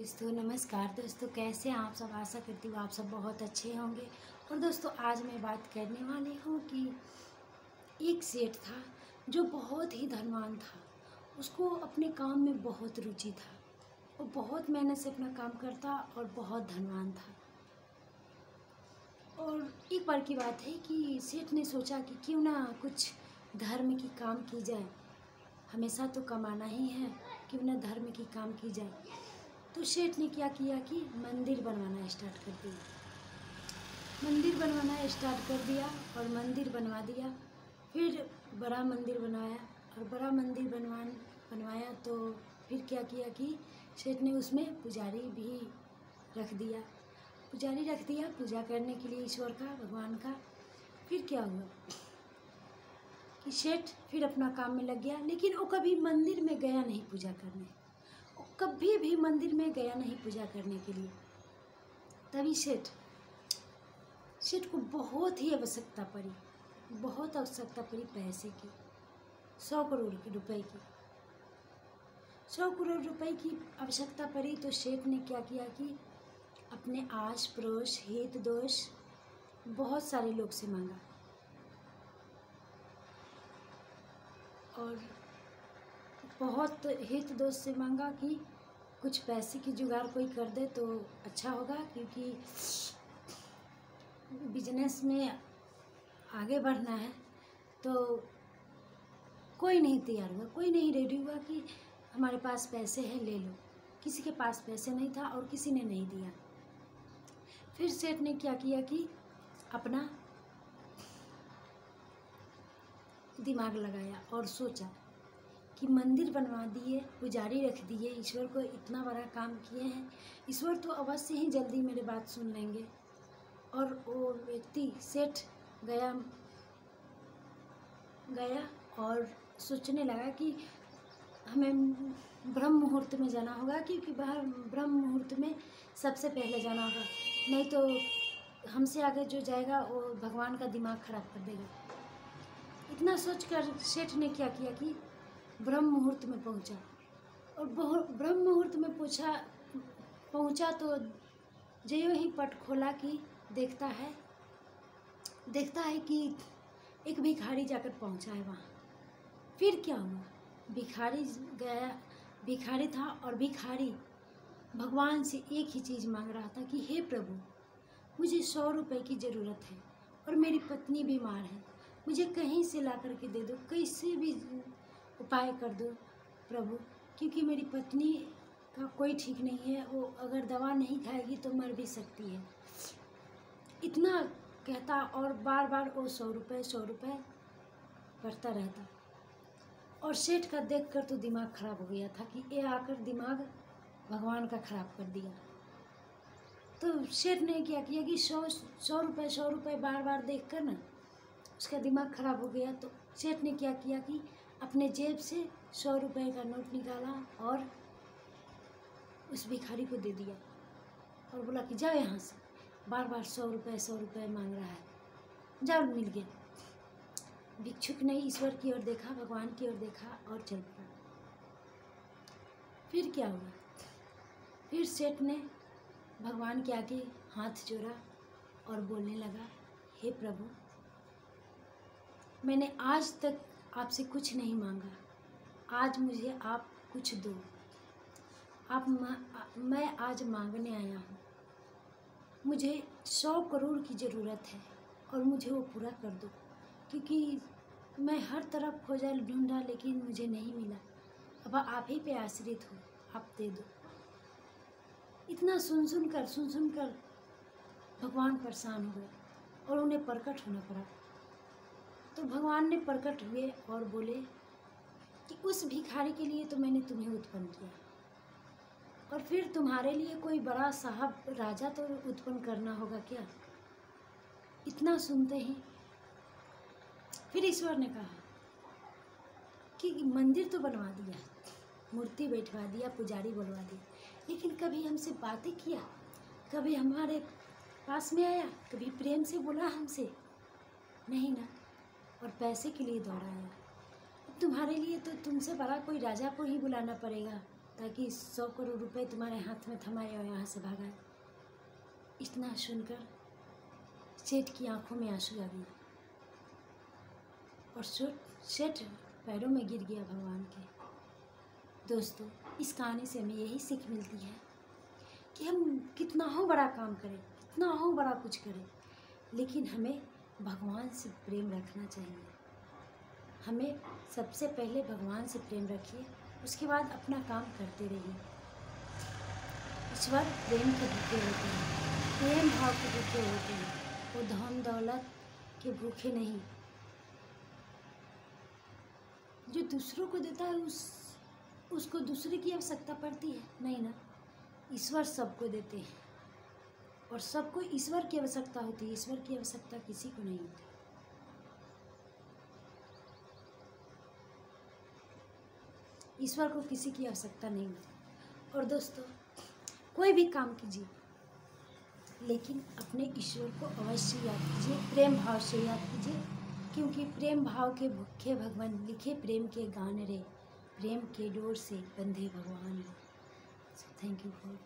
दोस्तों नमस्कार। दोस्तों कैसे हैं आप सब। आशा करती हूँ आप सब बहुत अच्छे होंगे। और दोस्तों आज मैं बात करने वाली हूँ कि एक सेठ था जो बहुत ही धनवान था। उसको अपने काम में बहुत रुचि था। वो बहुत मेहनत से अपना काम करता और बहुत धनवान था। और एक बार की बात है कि सेठ ने सोचा कि क्यों ना कुछ धर्म की काम की जाए। हमेशा तो कमाना ही है, क्यों ना धर्म की काम की जाए। तो सेठ ने क्या किया कि मंदिर बनवाना स्टार्ट कर दिया। मंदिर बनवाना स्टार्ट कर दिया और मंदिर बनवा दिया। फिर बड़ा मंदिर बनवाया और बड़ा मंदिर बनवाया तो फिर क्या किया कि सेठ ने उसमें पुजारी भी रख दिया। पुजारी रख दिया पूजा करने के लिए ईश्वर का, भगवान का। फिर क्या हुआ कि सेठ फिर अपना काम में लग गया, लेकिन वो कभी मंदिर में गया नहीं पूजा करने। वो कभी भी मंदिर में गया नहीं पूजा करने के लिए। तभी सेठ को बहुत ही आवश्यकता पड़ी, बहुत आवश्यकता पड़ी पैसे की। 100 करोड़ रुपए की 100 करोड़ रुपए की आवश्यकता पड़ी। तो सेठ ने क्या किया कि अपने आस पड़ोस हित दोष बहुत सारे लोग से मांगा और बहुत हित दोस्त से मांगा कि कुछ पैसे की जुगाड़ कोई कर दे तो अच्छा होगा, क्योंकि बिजनेस में आगे बढ़ना है। तो कोई नहीं तैयार हुआ, कोई नहीं रेडी हुआ कि हमारे पास पैसे हैं ले लो। किसी के पास पैसे नहीं था और किसी ने नहीं दिया। फिर सेठ ने क्या किया कि अपना दिमाग लगाया और सोचा कि मंदिर बनवा दिए, पुजारी रख दिए, ईश्वर को इतना बड़ा काम किए हैं, ईश्वर तो अवश्य ही जल्दी मेरी बात सुन लेंगे। और वो व्यक्ति सेठ गया और सोचने लगा कि हमें ब्रह्म मुहूर्त में जाना होगा, क्योंकि बाहर ब्रह्म मुहूर्त में सबसे पहले जाना होगा, नहीं तो हमसे आगे जो जाएगा वो भगवान का दिमाग खराब कर देगा। इतना सोचकर सेठ ने क्या किया कि ब्रह्म मुहूर्त में पहुंचा। और ब्रह्म मुहूर्त में पहुंचा तो जो ही पट खोला कि देखता है कि एक भिखारी जाकर पहुंचा है वहाँ। फिर क्या हुआ, भिखारी गया, भिखारी था और भिखारी भगवान से एक ही चीज़ मांग रहा था कि हे प्रभु, मुझे 100 रुपये की ज़रूरत है और मेरी पत्नी बीमार है, मुझे कहीं से ला कर के दे दो, कैसे भी उपाय कर दो प्रभु, क्योंकि मेरी पत्नी का कोई ठीक नहीं है, वो अगर दवा नहीं खाएगी तो मर भी सकती है। इतना कहता और बार बार वो 100 रुपये करता रहता। और सेठ का देखकर तो दिमाग खराब हो गया था कि ये आकर दिमाग भगवान का खराब कर दिया। तो सेठ ने क्या किया कि 100 रुपये बार बार देख कर ना उसका दिमाग खराब हो गया। तो सेठ ने क्या किया कि अपने जेब से 100 रुपये का नोट निकाला और उस भिखारी को दे दिया और बोला कि जाओ यहाँ से, बार बार 100 रुपये मांग रहा है, जाओ, मिल गया। भिक्षुक ने ईश्वर की ओर देखा, भगवान की ओर देखा और चल पड़ा। फिर क्या हुआ, फिर सेठ ने भगवान के आगे हाथ जोड़ा और बोलने लगा, हे प्रभु, मैंने आज तक आपसे कुछ नहीं मांगा, आज मुझे आप कुछ दो। मैं आज मांगने आया हूँ। मुझे 100 करोड़ की ज़रूरत है और मुझे वो पूरा कर दो, क्योंकि मैं हर तरफ खोजा ढूंढा लेकिन मुझे नहीं मिला। अब आप ही पे आश्रित हो, आप दे दो। इतना सुन कर भगवान परेशान हो गए और उन्हें प्रकट होना पड़ा। तो भगवान ने प्रकट हुए और बोले कि उस भिखारी के लिए तो मैंने तुम्हें उत्पन्न किया, और फिर तुम्हारे लिए कोई बड़ा साहब राजा तो उत्पन्न करना होगा क्या। इतना सुनते ही फिर ईश्वर ने कहा कि मंदिर तो बनवा दिया, मूर्ति बैठवा दिया, पुजारी बुलवा दिया, लेकिन कभी हमसे बातें किया, कभी हमारे पास में आया, कभी प्रेम से बोला हमसे नहीं ना, और पैसे के लिए दौड़ा आया। तुम्हारे लिए तो तुमसे बड़ा कोई राजा को ही बुलाना पड़ेगा ताकि 100 करोड़ रुपए तुम्हारे हाथ में थमाए और यहाँ से भगाए। इतना सुनकर सेठ की आंखों में आंसू आ गया और सेठ पैरों में गिर गया भगवान के। दोस्तों, इस कहानी से हमें यही सीख मिलती है कि हम कितना हो बड़ा काम करें, कितना हो बड़ा कुछ करें, लेकिन हमें भगवान से प्रेम रखना चाहिए। हमें सबसे पहले भगवान से प्रेम रखिए, उसके बाद अपना काम करते रहिए। ईश्वर प्रेम के भूखे होते हैं, प्रेम भाव के भूखे होते हैं, वो धन दौलत के भूखे नहीं। जो दूसरों को देता है उसको दूसरे की आवश्यकता पड़ती है नहीं ना। ईश्वर सबको देते हैं और सबको ईश्वर की आवश्यकता होती है, ईश्वर की आवश्यकता किसी को नहीं होती। ईश्वर को किसी की आवश्यकता नहीं होती। और दोस्तों, कोई भी काम कीजिए लेकिन अपने ईश्वर को अवश्य याद कीजिए, प्रेम भाव से याद कीजिए, क्योंकि प्रेम भाव के भूखे भगवान लिखे प्रेम के गान रे, प्रेम के डोर से बंधे भगवान। Thank you for